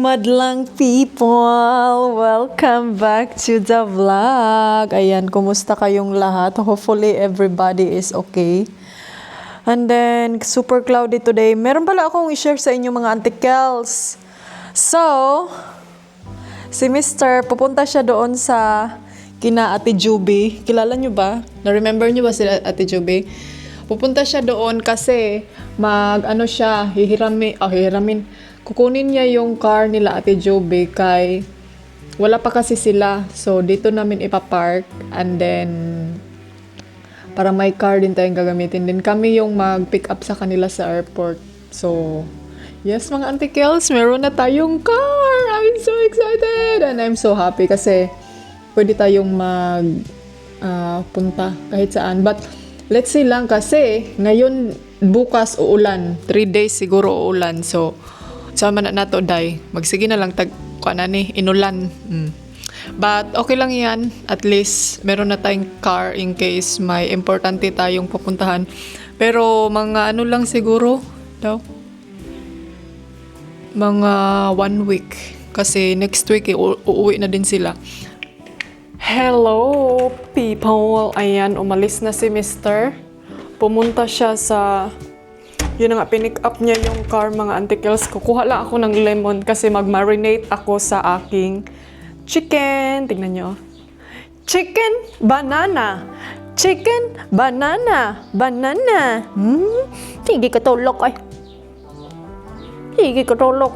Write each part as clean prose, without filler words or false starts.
madlang people! Welcome back to the vlog! Ayan, kumusta kayong lahat? Hopefully everybody is okay. And then, super cloudy today. Meron pala akong i-share sa inyo mga antikels. So, si Mr. pupunta siya doon sa kina Ate Juby. Kilala nyo ba? Na-remember nyo ba si Ate Juby? Pupunta siya doon kasi hihiramin. Kukunin niya yung car nila Ate Jobe kay wala pa kasi sila. So, dito namin ipapark and then para may car din tayong gagamitin. Din kami yung mag-pick up sa kanila sa airport. So, yes mga antikels, meron na tayong car! I'm so excited! And I'm so happy kasi pwede tayong punta kahit saan. But, let's say lang kasi ngayon bukas uulan. 3 days siguro uulan. So, sama na nato day. Magsige na lang inulan. But okay lang yan. At least meron na tayong car in case may importante tayong pupuntahan. Pero mga lang siguro daw. Mga 1 week. Kasi next week uuwi na din sila. Hello people. Ayan, umalis na si Mr. Pumunta siya sa yun nga, pinick up niya yung car mga antikels. Kukuha lang ako ng lemon kasi mag-marinate ako sa aking chicken. Tignan nyo. Chicken, banana. Chicken, banana. Banana. Sige ka tulok ay. Sige ka tulok.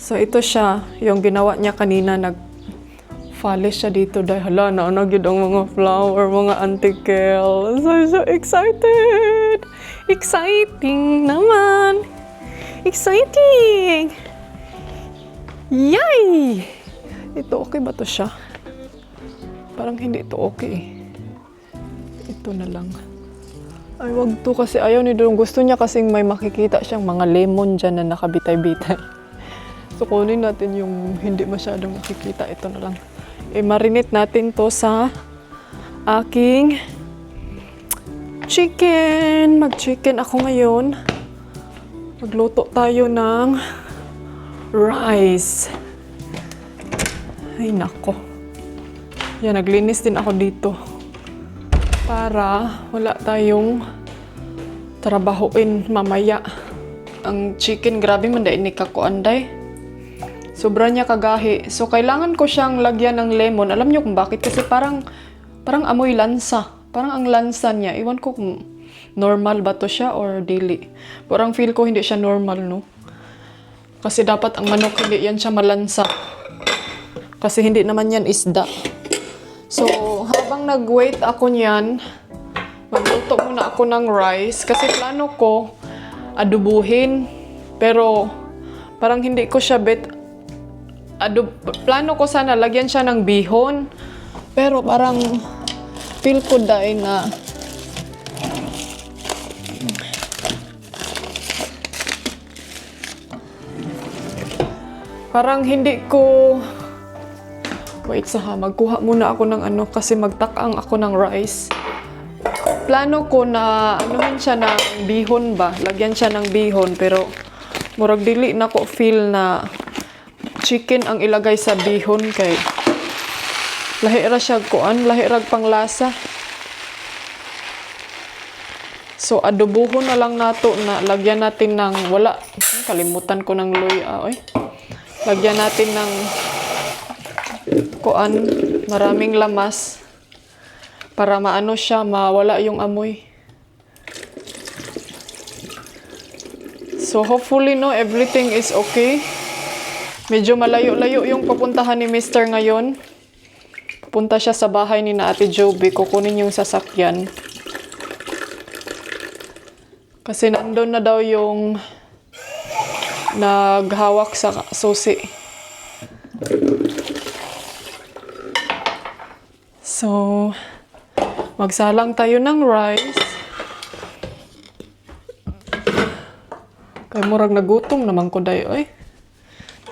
So ito siya. Yung ginawa niya kanina, nag-polish siya dito dahil hala, naanag yun ang mga flower, mga antikels. I'm so excited! Exciting naman! Exciting! Yay! Ito okay ba to siya? Parang hindi ito okay. Ito na lang. Ay, wag to kasi ayaw ni Dong. Gusto niya kasing may makikita siyang mga lemon dyan na nakabitay-bitay. So, kunin natin yung hindi masyadong makikita. Ito na lang. I-marinate natin to sa aking chicken. Mag-chicken ako ngayon. Magluto tayo ng rice. Ay, nako. Yan, naglinis din ako dito. Para wala tayong trabahuin mamaya. Ang chicken, grabe man dahil ni kakuanday. Sobra niya kagahi. So, kailangan ko siyang lagyan ng lemon. Alam niyo kung bakit? Kasi parang amoy lansa. Parang ang lansa niya. Iwan ko kung normal ba to siya or dili. Parang feel ko hindi siya normal, no? Kasi dapat ang manok hindi yan siya malansa. Kasi hindi naman yan isda. So, habang nag-wait ako niyan, magluto muna ako ng rice. Kasi plano ko adubuhin. Pero, parang hindi ko siya plano ko sana lagyan siya ng bihon. Pero parang feel ko dahil na parang hindi ko magkuha muna ako ng kasi magtakang ako ng rice. Plano ko na anuhin siya ng bihon ba? Lagyan siya ng bihon pero murag dili na ko feel na chicken ang ilagay sa bihon kay lahira siya lahirag panglasa. So adobuhon na lang nato na lagyan natin ng kalimutan ko ng luya oy. Lagyan natin ng maraming lamas para maano siya, mawala yung amoy. So hopefully no everything is okay. Medyo malayo-layo yung papuntahan ni Mr. ngayon. Pupunta siya sa bahay ni na Ate Joby. Kukunin yung sasakyan. Kasi nandun na daw yung naghawak sa susi. So, magsalang tayo ng rice. Kay murag nagutom naman ko dayo eh.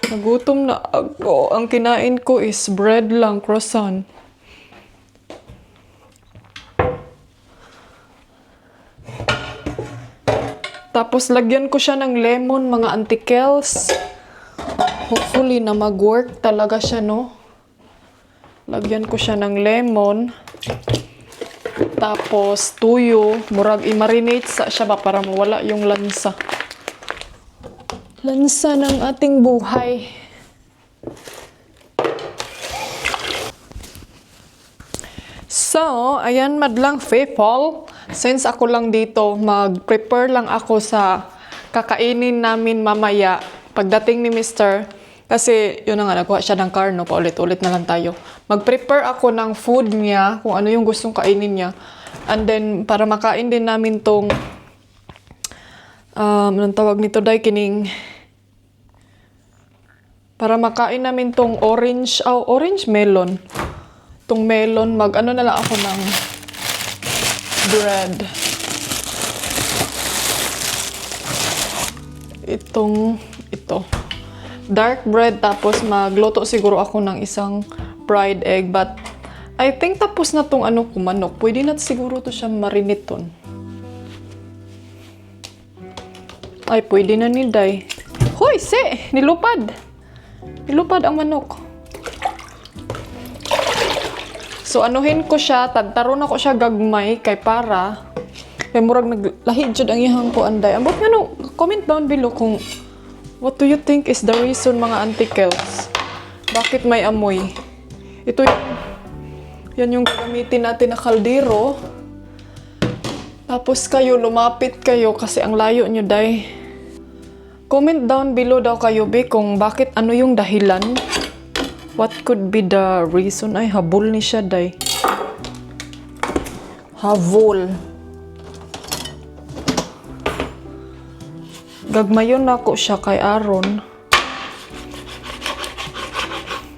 Nagutom na ako. Ang kinain ko is bread lang, croissant. Tapos lagyan ko siya ng lemon, mga antikels. Hopefully na mag-work talaga siya, no? Lagyan ko siya ng lemon. Tapos tuyo, murag i-marinate sa siya ba para mawala yung lansa. Lansa ng ating buhay. So, ayan madlang people. Since ako lang dito, mag-prepare lang ako sa kakainin namin mamaya pagdating ni Mr. Kasi yun na nga, nakuha siya ng car, no? Paulit-ulit na lang tayo. Mag-prepare ako ng food niya, kung ano yung gustong kainin niya. And then, para makain din namin tong anong tawag nito, day, kining para makain namin tong orange melon. Tong melon, mag-ano na lang ako ng bread. Ito. Dark bread, tapos magluto siguro ako ng isang fried egg. But, I think tapos na tong manok. Pwede na siguro to siya mariniton. Ay, pwede na ni Day. Hoy, nilupad! Nilupad ang manok. So, anuhin ko siya, tagtaron ako siya gagmay, kay murag naglahid jud ang ihang ko anday. Ambot nga no, comment down below kung what do you think is the reason, mga antikels? Bakit may amoy? Ito yan yung gagamitin natin na kaldero. Tapos kayo, lumapit kayo kasi ang layo nyo, day. Comment down below daw kayo, be, kung bakit, ano yung dahilan. What could be the reason? Ay, habol ni siya, day. Habol. Gagmayon ako siya kay Aaron.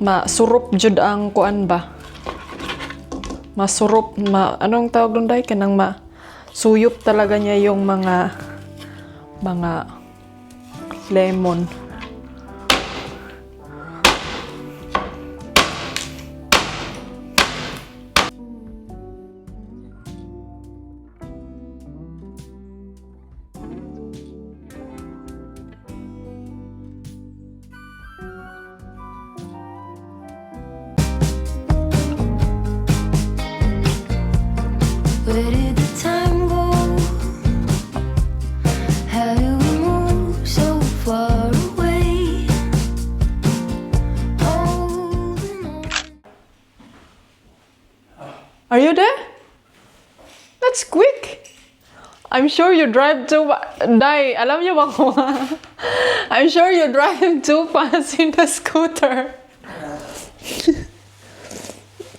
Masurup jud ang kuan ba? Masurup, anong tawag doon, day? Kanang suyop talaga niya yung mga lemon. Where did the time go? How do we move so far away? Holding on. Are you there? That's quick. I'm sure you drive too Day, alam niyo ba kung I'm sure you drive too fast in the scooter.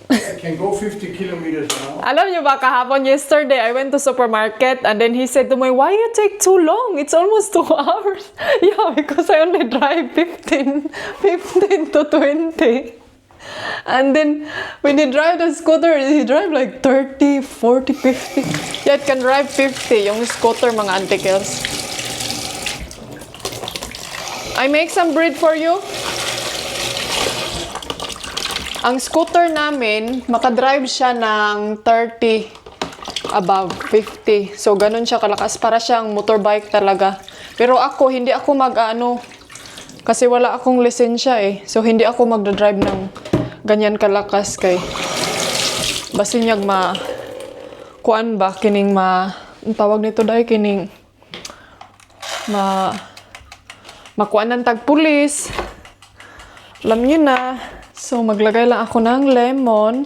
I can go 50 kilometers an hour. Alam niyo ba, kahapon, yesterday, I went to supermarket and then he said to me, why you take too long? It's almost 2 hours. Yeah, because I only drive 15 to 20. And then, when he drive the scooter, he drive like 30, 40, 50. Yeah, it can drive 50, yung scooter, mga antikels. I make some bread for you. Ang scooter namin, makadrive siya ng 30 above 50. So, ganun siya kalakas. Para siyang motorbike talaga. Pero ako, hindi ako kasi wala akong lisensya eh. So, hindi ako magdadrive ng ganyan kalakas kay basinyag kuan ba? Kining ang tawag nito dahil kining makuan ng tagpulis. Alam niyo na. So, maglagay lang ako ng lemon.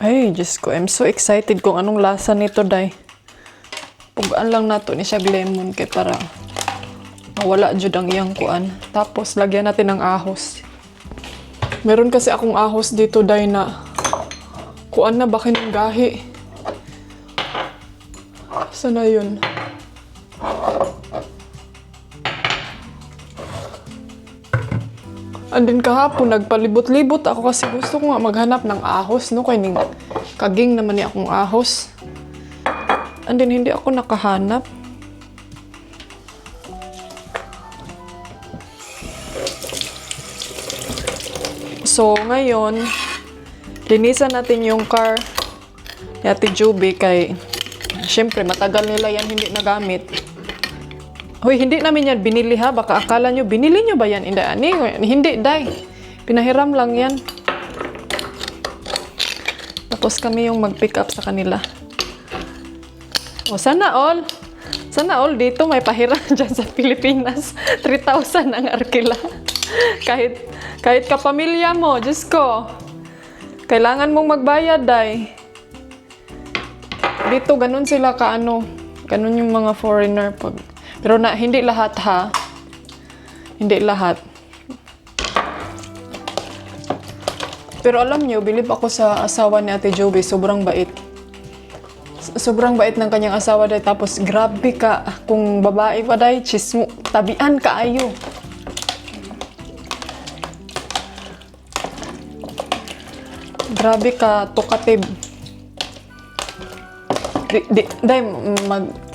Ay, Diyos ko. I'm so excited kung anong lasa nito, day. Pugaan lang nato ni siya lemon kay para mawala jud ang iyang kuan. Tapos lagyan natin ng ahos. Meron kasi akong ahos dito, day, na kuan na ba kinang gahi. Sana yun? Andin kahapon, nagpalibot-libot ako kasi gusto ko nga maghanap ng ahos, no? Kaya ning kaging naman ni akong ahos. Andin, hindi ako nakahanap. So, ngayon, linisan natin yung car ni Ate Juby kay syempre, matagal nila yan hindi nagamit. Hoy, hindi namin yan binili ha. Baka akala nyo, binili nyo ba yan? Hindi, day. Pinahiram lang yan. Tapos kami yung mag-pick up sa kanila. O, sana all. Sana all dito may pahiram dyan sa Pilipinas. 3,000 ang arkila. kahit kapamilya mo, Diyos ko. Kailangan mong magbayad, day. Dito, ganun sila kaano. Ganun yung mga foreigner pag... Pero hindi lahat ha. Hindi lahat. Pero alam nyo, bilib ako sa asawa ni Ate Joby. Sobrang bait. Sobrang bait ng kanyang asawa dahil. Tapos grabe ka. Kung babae pa dahil, chismo. Tabian ka ayo. Grabe ka, tukatib.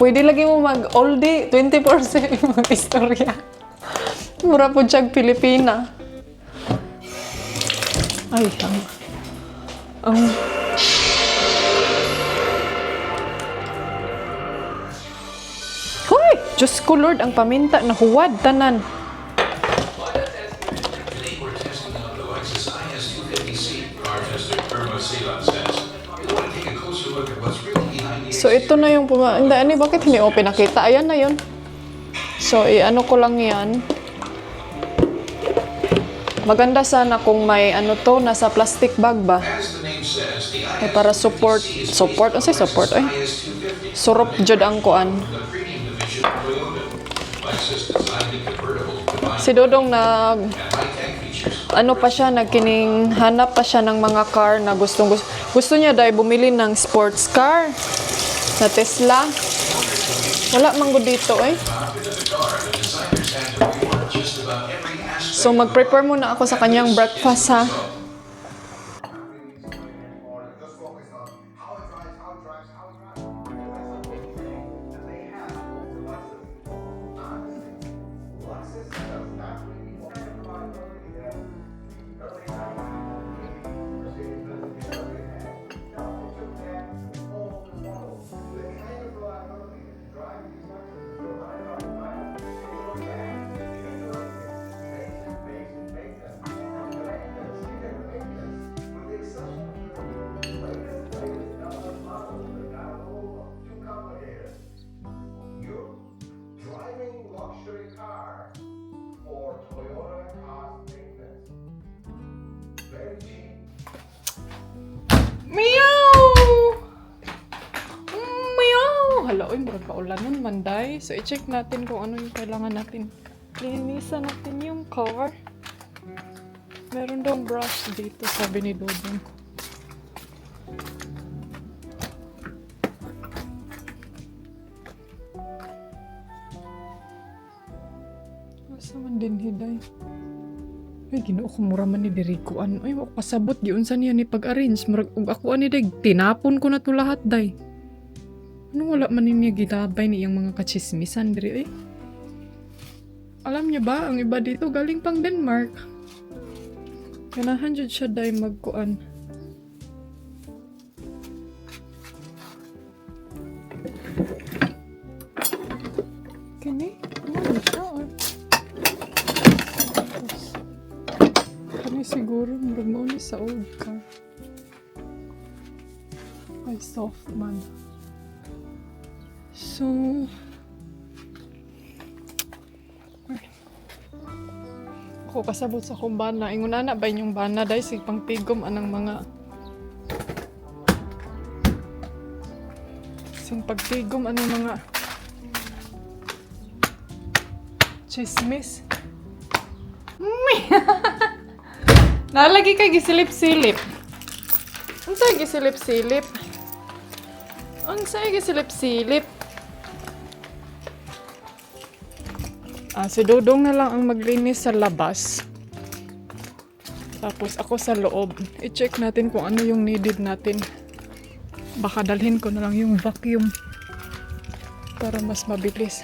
Pwede lagi mo all day, 24/7 mag-istorya. Mura po siyang Pilipina. Ay, Hoy! Diyos ko Lord, ang paminta na huwad, tanan. Today we're testing out the Lexus IS250C. Car tester Irma Ceylon says we want to take a closer look at what's really behind the So, ito na yung Hindi, bakit hindi ko pinakita? Ayan na yun. So, ano ko lang yan. Maganda sana kung may nasa plastic bag ba? As the name says, the Ay, para support. Support? Ano support? Ay, IS250 surup jud ang kuan. the premium division of Toyota. Lexus designed the convertible to combine Si Dodong high-tech features. pa siya, hanap pa siya ng mga car na gusto niya dahil bumili ng sports car na Tesla. Wala man gud dito eh. So mag-prepare muna ako sa kanyang breakfast ha. Meow! Meow! Hala, uy, murag paulanan manday. So, i-check natin kung ano yung kailangan natin. Linisan natin yung car. Meron daw brush dito, sabi ni Dodong. Asa man din hiday. Ay, ginoo ko mura man ni Dirikuan. Ay, wako kasabot. Yun sa niya ni pag-arrange. Murag, ako ani day, tinapon ko na to lahat day. Ano wala man niya gitabay ni yung mga kachismisan diri eh. Alam niyo ba, ang iba dito galing pang Denmark. Ganahan jud siya day magkuan. Kini? Ano siya? Kani siguro murag mo ni sa old car. Ay, soft man. So, ako kasabot sa akong bana. Ingon na ba yung bana dahil si pangtigom anang mga sing pagtigom anang mga chismis. Nalagi kay gisilip-silip. Unsay gisilip-silip? Unsay gisilip-silip? Si Dodong na lang ang maglinis sa labas. Tapos ako sa loob. I-check natin kung ano yung needed natin. Baka dalhin ko na lang yung vacuum para mas mabilis.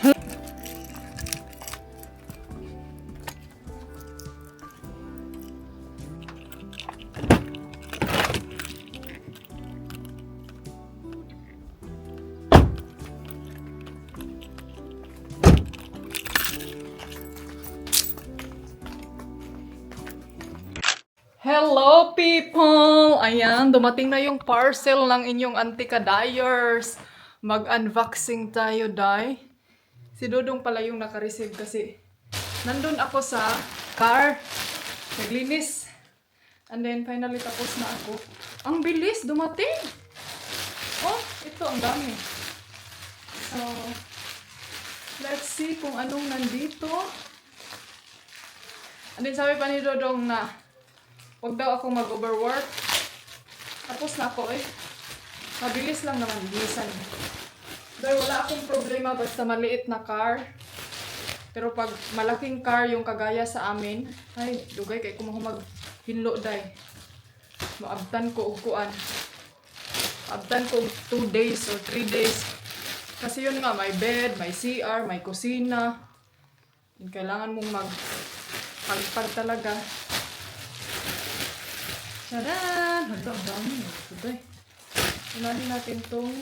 Hello people! Ayan, dumating na yung parcel ng inyong Antika Dyers. Mag-unboxing tayo, Day. Si Dodong pala yung naka-receive kasi nandun ako sa car. Naglinis. And then finally tapos na ako. Ang bilis, dumating! Oh, ito ang dami. So, let's see kung anong nandito. And then sabi pa ni Dodong na huwag daw akong mag-overwork. Tapos na ako eh. Mabilis lang naman, bilisan. Dahil wala akong problema basta maliit na car. Pero pag malaking car yung kagaya sa amin, ay, dugay kay kung maghinlo day. Maabtan ko og kuan. Maabtan ko 2 days or 3 days. Kasi yun nga, may bed, may CR, may kusina. Yung kailangan mong magpagpag talaga. Tadaan! Hala, ang dami. Tuday. Unahin natin itong...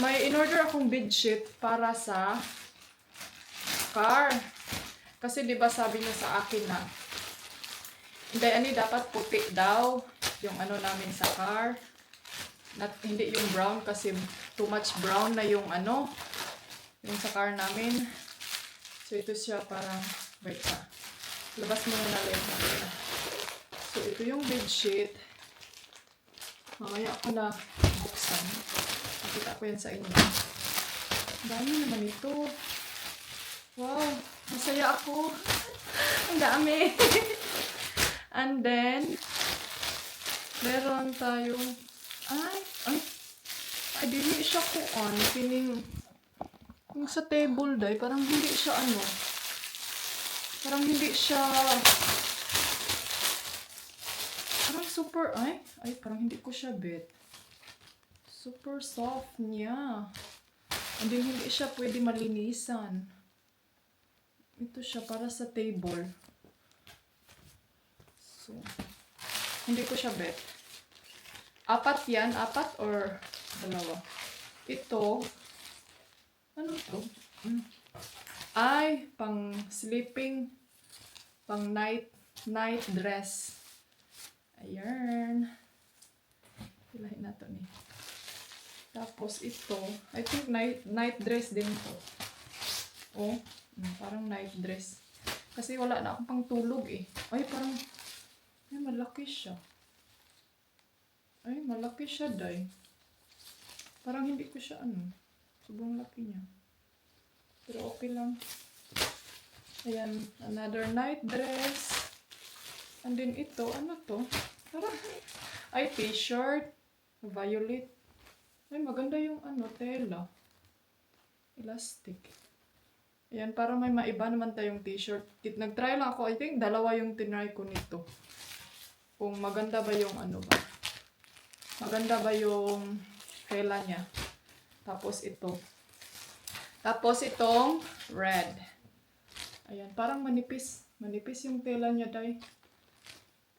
May in-order akong bedsheet para sa car. Kasi diba sabi niya sa akin na hindi, dapat puti daw yung ano namin sa car. Hindi yung brown kasi too much brown na yung ano yung sa car namin. So ito siya parang wait pa. Labas mo na lang. So, ito yung bedsheet. Mamaya ako na buksan. Nakita ko yan sa inyo. Dami naman ito. Wow! Masaya ako. Ang dami. And then, meron tayong... Ay, dili siya kuan. Pining... Yung sa table day, parang hindi siya ano. Parang hindi siya... Parang super, parang hindi ko siya bet. Super soft niya. And then, hindi siya pwede malinisan. Ito siya para sa table. So, hindi ko siya bet. 4 yan? 4 or 2? Ito, ano to? Ay, pang sleeping, pang night dress. Ayan. Hilahin na to ni. Tapos ito, I think night dress din to. Oh, parang night dress. Kasi wala na akong pang tulog eh. Ay, parang, ay, malaki siya. Ay, malaki siya, day. Parang hindi ko siya, sobrang laki niya. Pero okay lang. Ayan, another night dress. And then ito, ano to? Parang, ay, t-shirt. Violet. Ay, maganda yung tela. Elastic. Ayan, para may maiba naman tayong t-shirt. Nag-try lang ako. I think 2 yung tinry ko nito. Kung maganda ba yung ba. Maganda ba yung tela niya. Tapos ito. Tapos itong red. Ayan, parang manipis. Manipis yung tela niya, day.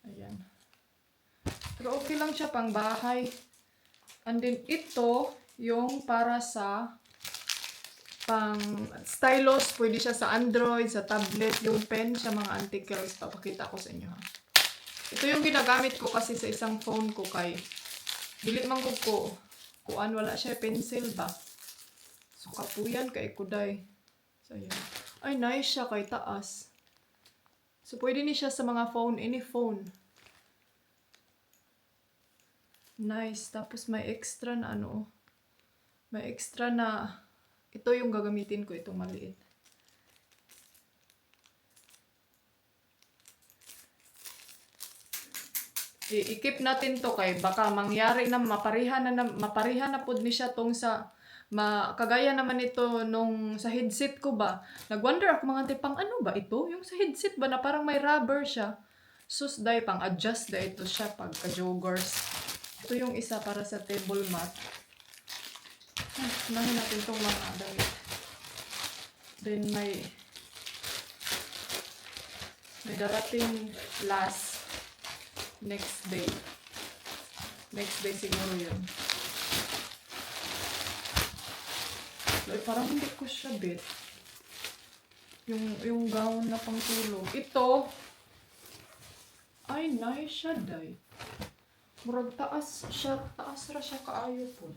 Ayan. Pero okay lang siya pang bahay. And then ito, yung para sa pang stylus. Pwede siya sa Android, sa tablet, yung pen sa mga antiques. Papakita ko sa inyo ha. Ito yung ginagamit ko kasi sa isang phone ko kay dili man ko kuan wala siya pencil ba. So kapuyan kay kuday. So ayan. Ay nice siya kay taas. So pwede ni siya sa mga phone, any phone. Nice. Tapos may extra na may extra na ito yung gagamitin ko, itong maliit. I-keep natin to kay baka mangyari na maparihan na pud ni siya tong sa kagaya naman ito nung sa headset ko ba. Nagwonder ako mga tipang ano ba ito? Yung sa headset ba na parang may rubber siya. Sus, day, pang-adjust day ito siya pagka-joggers. Ito yung isa para sa table mat. Unahin natin itong mga damit. Then may darating last next day. Next day siguro yun. Like, parang hindi ko siya bet. Yung gown na pangtulog. Ito, ay, nice siya, day. Murag taas ra siya kaayo po.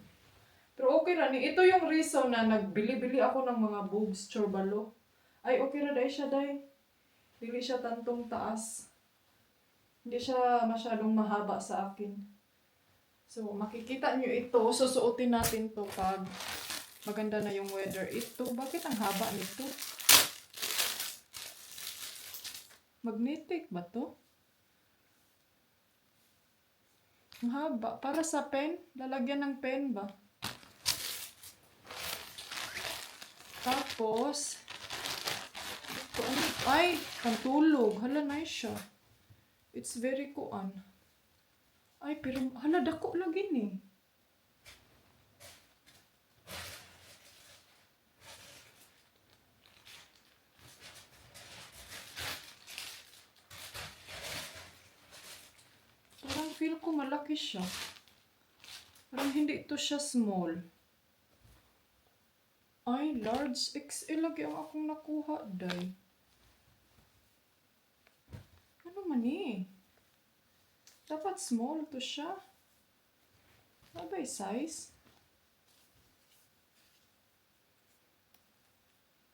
Pero okay ra ni. Ito yung reason na nagbili-bili ako ng mga boobs, chorbalo. Ay, okay ra day siya, day. Dili siya tantong taas. Hindi siya masyadong mahaba sa akin. So, makikita nyo ito. Susuotin natin to pag maganda na yung weather. Ito, bakit ang haba nito? Magnetic ba to? Ang haba. Para sa pen? Lalagyan ng pen ba? Tapos, ito, ay, pantulog. Hala, nice siya. It's very kuan. Ay, pero hala, dako lagi ni. Parang feel ko malaki siya. Parang hindi ito siya small. Ay, large XL lagi ang akong nakuha, day. Ano man eh? Dapat small to siya. Ano ba yung size?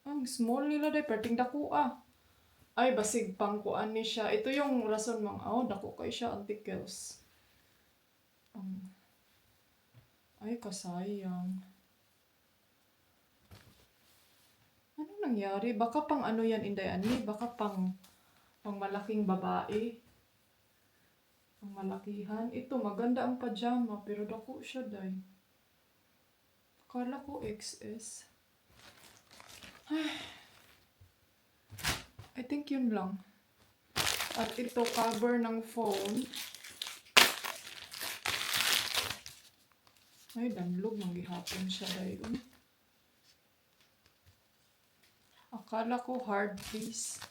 Ang small nila, day. Perting dako ah. Ay, basig pang kuan ni siya. Ito yung rason mga, oh, dako kay siya, antikels. Ay, kasayang. Ano nangyari? Baka pang ano yan, Inday Ani? Baka pang malaking babae. Pang malakihan. Ito, maganda ang pajama, pero dako siya, day. Akala ko XS. I think yun lang. At ito, cover ng phone. Ay, danlog. Manggihapon siya dahil. Akala ko hard case.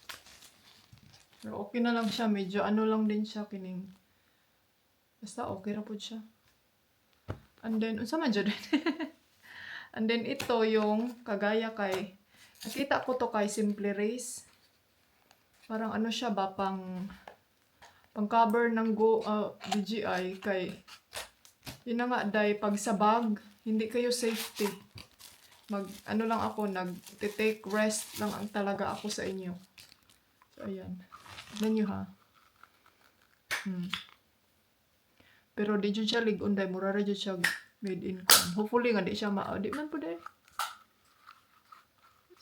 Pero okay na lang siya. Medyo ano lang din siya kining. Basta okay na po siya. And then, unsa man dyan? And then ito yung kagaya kay, nakita ko to kay Simple Race. Parang ano siya ba, pang cover ng DJI kay, yun na nga, day, pag sa bag, hindi kayo safety. Ano lang ako, nag-take rest lang ang talaga ako sa inyo. So, ayan. Tignan nyo, ha. Pero di dyan siya ligon, day, mura rin dyan siya made in con. Hopefully nga, di siya di man po, day.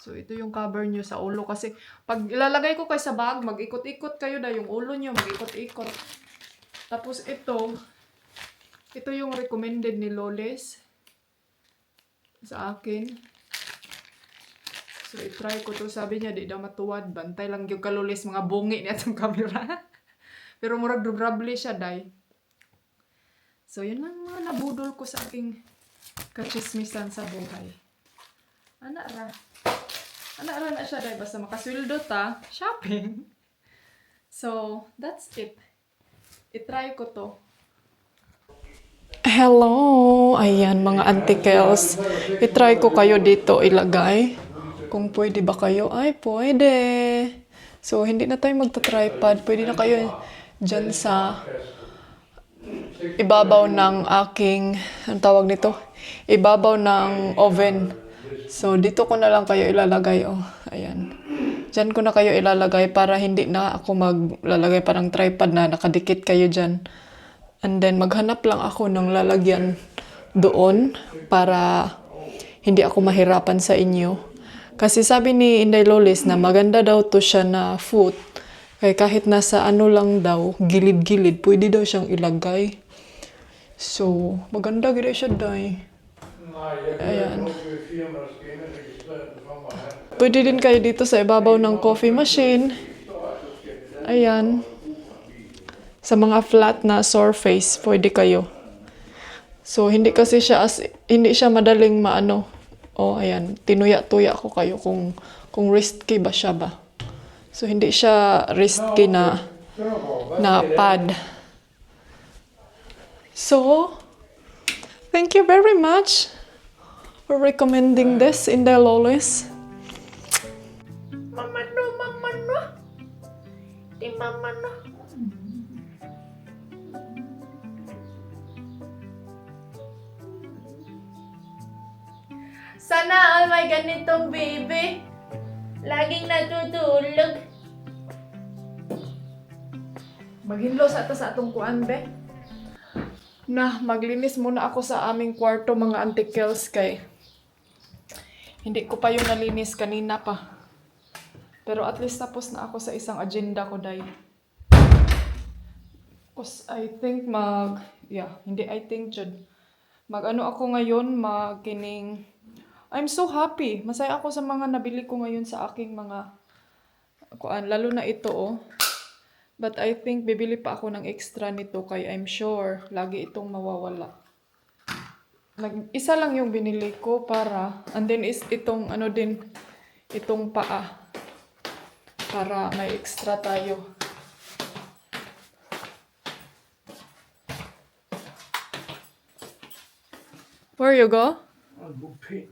So, ito yung cover nyo sa ulo. Kasi, pag ilalagay ko kayo sa bag, mag-ikot-ikot kayo na yung ulo nyo, mag-ikot-ikot. Tapos, ito yung recommended ni Loles sa akin. So, i-try ko to. Sabi niya, di daw matuwad. Bantay lang yung kalulis, mga bungi niya itong camera. Pero murag durable siya, day. So, yun lang mga nabudol ko sa aking kachismisan sa buhay. Anak ra na siya, day. Basta makasweldo ta, shopping. So, that's it. I-try ko to. Hello! Ayan, mga antikels. I-try ko kayo dito ilagay. Kung pwede ba kayo? Ay, pwede. So, hindi na tayo magta-tripod. Pwede na kayo dyan sa ibabaw ng aking, ang tawag nito? Ibabaw ng oven. So, dito ko na lang kayo ilalagay. Oh, ayan. Diyan ko na kayo ilalagay para hindi na ako maglalagay parang tripod na nakadikit kayo dyan. And then, maghanap lang ako ng lalagyan doon para hindi ako mahirapan sa inyo. Kasi sabi ni Inday Lolis na maganda daw to siya na foot. Kaya kahit nasa ano lang daw, gilid-gilid, pwede daw siyang ilagay. So, maganda gila siya, day. Ayan. Pwede din kayo dito sa ibabaw ng coffee machine. Ayan. Sa mga flat na surface, pwede kayo. So, hindi kasi siya hindi siya madaling maano. Oh, ayan. Tinuya-tuya ko kayo kung risky ba siya ba. So, hindi siya risky na pad. So, thank you very much for recommending this in the Lolis. Mama no. Di mama no. Sana all may ganitong baby. Laging natutulog. Maghinlo sa atong kuan, be. Na, maglinis muna ako sa aming kwarto, mga antikels, kay hindi ko pa yung nalinis kanina pa. Pero at least tapos na ako sa isang agenda ko, day. Because I think mag-ano ako ngayon, I'm so happy. Masaya ako sa mga nabili ko ngayon sa aking mga kuan, lalo na ito, oh. But I think bibili pa ako ng extra nito kay I'm sure lagi itong mawawala. Isa lang yung binili ko para, and then is itong itong paa. Para may extra tayo. Where you go? I'll go paint.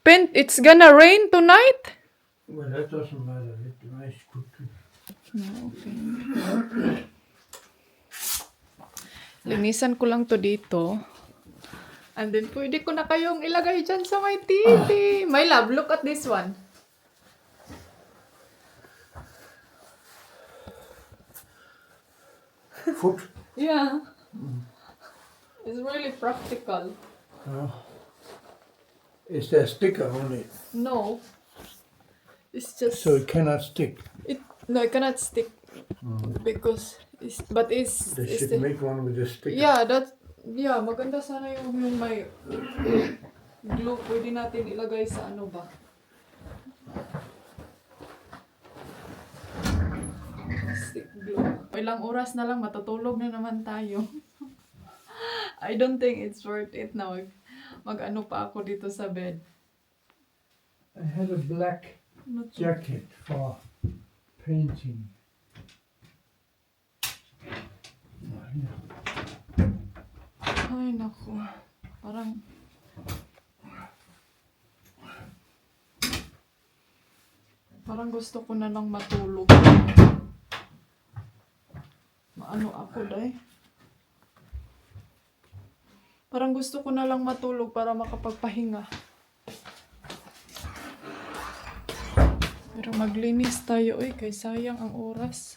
Paint, it's gonna rain tonight? Well, that doesn't matter. It's nice cooking. Linisan ko lang to dito. And then, pwede ko na kayong ilagay dyan sa my TV. My love, look at this one. Foot. Yeah. It's really practical. Is there a sticker on it? No. It's just... So it cannot stick. No, it cannot stick. Because... They should make one with a sticker. Yeah, maganda sana yung may glue. Pwede natin ilagay sa ano ba? Stick glue. Ilang oras na lang, matutulog na naman tayo. I don't think it's worth it na mag-ano pa ako dito sa bed. I had a black jacket for painting. Ay, naku. Parang gusto ko na lang matulog. Maano ako, day? Parang gusto ko na lang matulog para makapagpahinga. Pero maglinis tayo, kay sayang ang oras.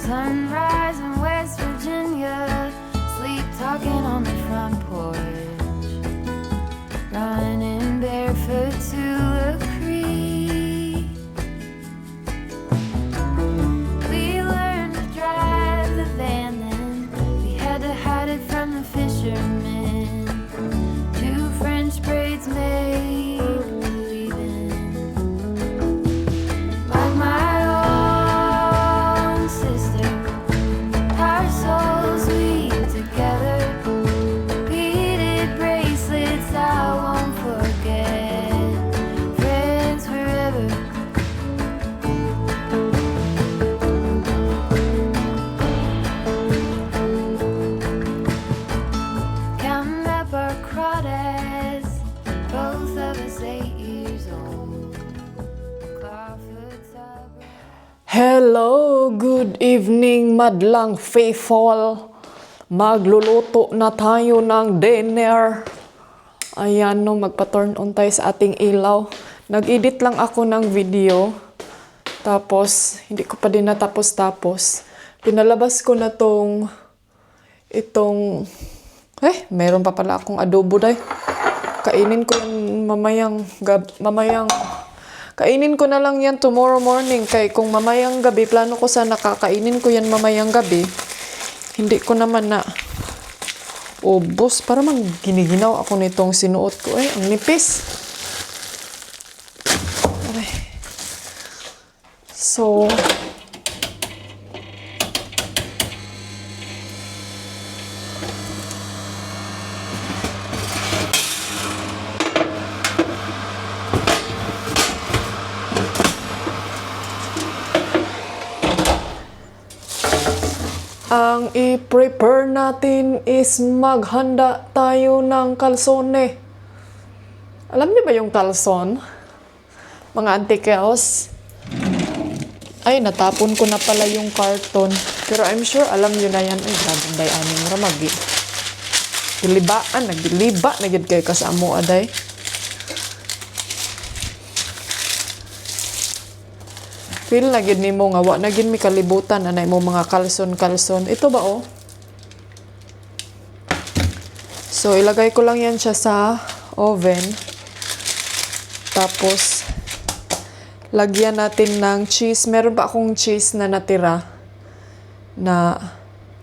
Sunrise in West Virginia, sleep talking on the front porch, running barefoot to a creek. We learned to drive the van, then we had to hide it from the fishermen. 2 French braids made believing, like my own sister. Our souls weave together, beaded bracelets I won't forget. Friends forever. Counting up our crawdads, both of us 8 years old. Clawfoot top. Hello, good evening, madlang faithful. Magluluto na tayo ng dinner. Ayan, no, magpa-turn on tayo sa ating ilaw. Nag-edit lang ako ng video. Tapos, hindi ko pa din natapos-tapos. Pinalabas ko na itong, meron pa pala akong adobo, day. Kainin ko yan kainin ko na lang yan tomorrow morning. Kay kung mamayang gabi, plano ko sana kakainin ko yan mamayang gabi. Hindi ko naman na Ubos. Para mang giniginaw ako nitong sinuot ko. Ay, ang nipis. Aray. So, ang i-prepare natin is maghanda tayo ng kalsone. Alam niyo ba yung kalson? Mga antikels? Ay, natapon ko na pala yung karton. Pero I'm sure alam niyo na yan. Ay, grabing day aming ramagi. Gilibaan, nagiliba, nagid kayo kasamo, aday. Feel na gid nimo nga wa na gid mi kalibutan anay mo mga kalson. Ito ba oh? So ilagay ko lang yan siya sa oven. Tapos lagyan natin ng cheese. Meron pa akong cheese na natira.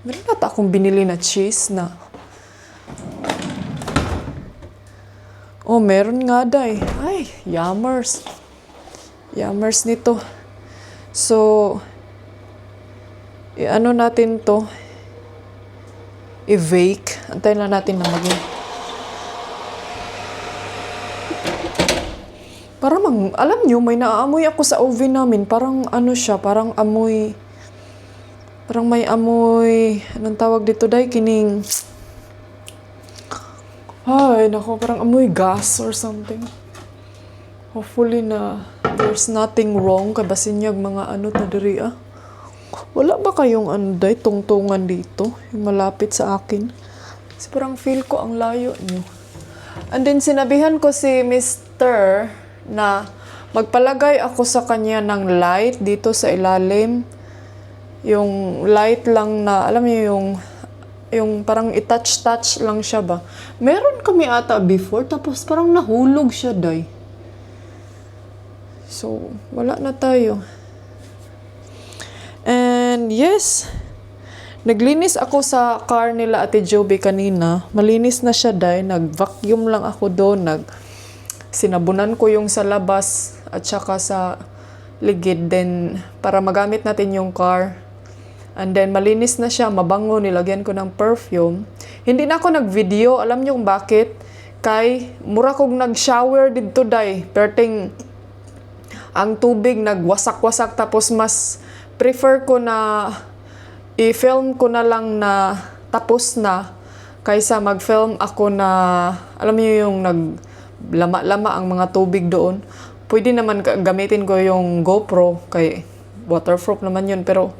Meron pa akong binili na cheese na. Oh, meron nga day. Ay, yummers. Yummers nito. So, i-ano natin to, i-bake. Antayin lang natin na maging. Parang, alam nyo, may naaamoy ako sa oven namin. Parang ano siya, parang amoy, parang may amoy, anong tawag dito day, kining, ay, nako, parang amoy gas or something. Hopefully na there's nothing wrong kay basinyag mga ano ta diri ah. Wala ba kayong anday tungtungan dito yung malapit sa akin? Kasi parang feel ko ang layo niyo. And then sinabihan ko si Mr. na magpalagay ako sa kanya ng light dito sa ilalim. Yung light lang na alam niyo yung parang i-touch lang siya ba. Meron kami ata before tapos parang nahulog siya day. So, wala na tayo. And yes, naglinis ako sa car nila Ate Joby kanina. Malinis na siya day. Nag-vacuum lang ako doon. Sinabunan ko yung sa labas at saka sa ligid. Then, para magamit natin yung car. And then, malinis na siya. Mabango. Nilagyan ko ng perfume. Hindi na ako nag-video. Alam niyo kung bakit? Kay, mura kong nag-shower dito day. Perting ang tubig nagwasak-wasak tapos mas prefer ko na i-film ko na lang na tapos na kaysa mag-film ako na alam niyo yung naglama-lama ang mga tubig doon. Pwede naman gamitin ko yung GoPro kay waterproof naman yun pero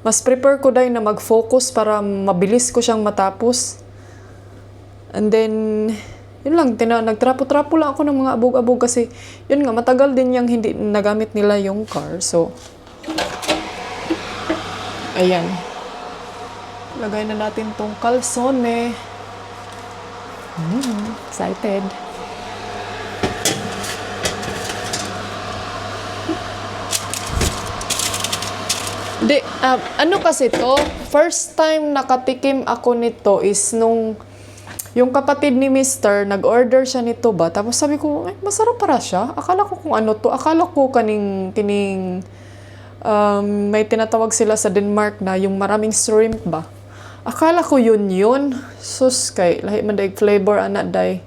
mas prefer ko dahil na mag-focus para mabilis ko siyang matapos. And then yun lang, nagtrapo-trapo lang ako ng mga abog-abog kasi yun nga, matagal din yung hindi nagamit nila yung car. So, ayan. Lagay na natin tong kalsone. Excited. Ano kasi to? First time nakatikim ako nito is nung yung kapatid ni Mr. nag-order siya nito ba? Tapos sabi ko, ay, masarap para siya. Akala ko kung ano to. Akala ko kining may tinatawag sila sa Denmark na yung maraming shrimp ba? Akala ko yun. Sus, kay lahi man daig flavor anak day.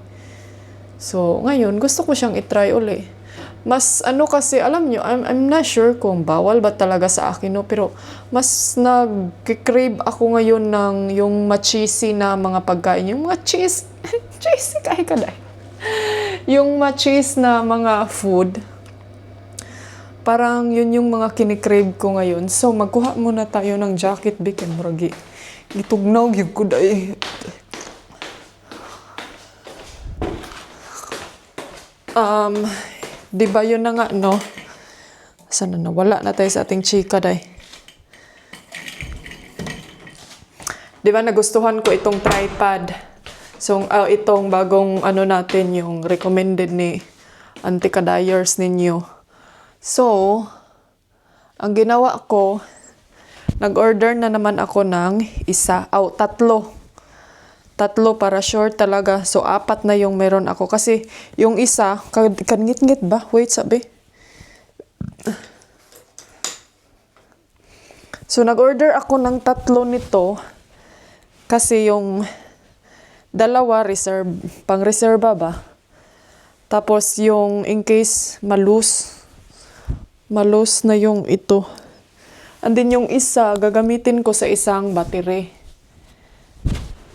So, ngayon, gusto ko siyang itry uli. Mas ano kasi, alam nyo, I'm not sure kung bawal ba talaga sa akin, no? Pero mas nag-crave ako ngayon ng yung ma-cheesy na mga pagkain. Yung mga cheesy kahit kaday. Yung ma-cheese na mga food. Parang yun yung mga kinikrave ko ngayon. So, magkuha muna tayo ng jacket, bikin muragi. Gitugnaw, yung kuday. Di ba yun na nga, no? Sana nawala na tayo sa ating chika, day. Di ba nagustuhan ko itong tripod? So, itong bagong ano natin, yung recommended ni Auntie Kadayers ninyo. So, ang ginawa ko, nag-order na naman ako ng tatlo. Tatlo para sure talaga. So, 4 na yung meron ako. Kasi, yung isa, kanngit-ngit ba? Wait, sabi. So, nag-order ako ng 3 nito. Kasi yung 2, reserve. Pang-reserva ba? Tapos, yung in case malus na yung ito. And then, yung isa, gagamitin ko sa isang battery.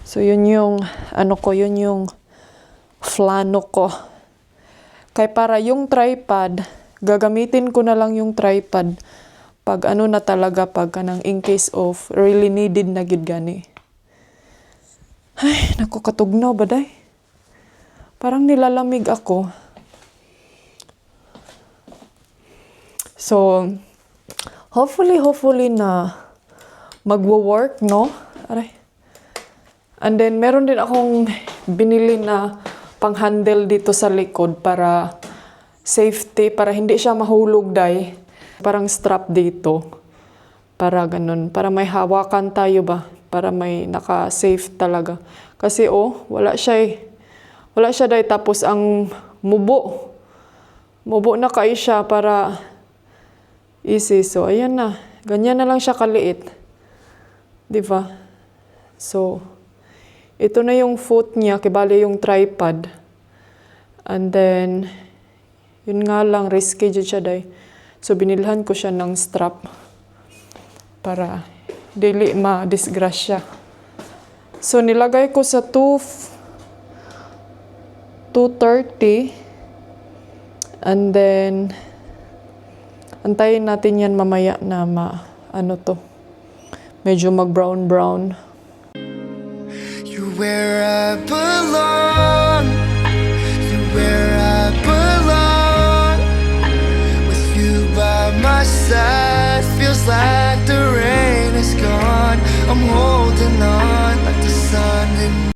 So, yun yung, yun yung flano ko. Kaya para yung tripod, gagamitin ko na lang yung tripod pag na talaga, pag kanang in case of really needed na gid gani. Ay, naku, katugnaw ba day? Parang nilalamig ako. So, hopefully na magwo-work, no? Aray. And then, meron din akong binili na pang-handle dito sa likod para safety, para hindi siya mahulog, day. Parang strap dito. Para ganun. Para may hawakan tayo ba? Para may naka-safe talaga. Kasi, wala siya eh. Wala siya, day. Tapos, ang mubo. Mubo na kayo siya para easy. So, ayan na. Ganyan na lang siya kaliit. Diba? So, ito na yung foot niya, kibali yung tripod. And then, yun nga lang, risky dyan siya, day. So, binilhan ko siya ng strap para dili ma-disgrasya. So, nilagay ko sa 230. And then, antayin natin yan mamaya na medyo mag-brown-brown. You're where I belong. You're where I belong. With you by my side, feels like the rain is gone. I'm holding on like the sun in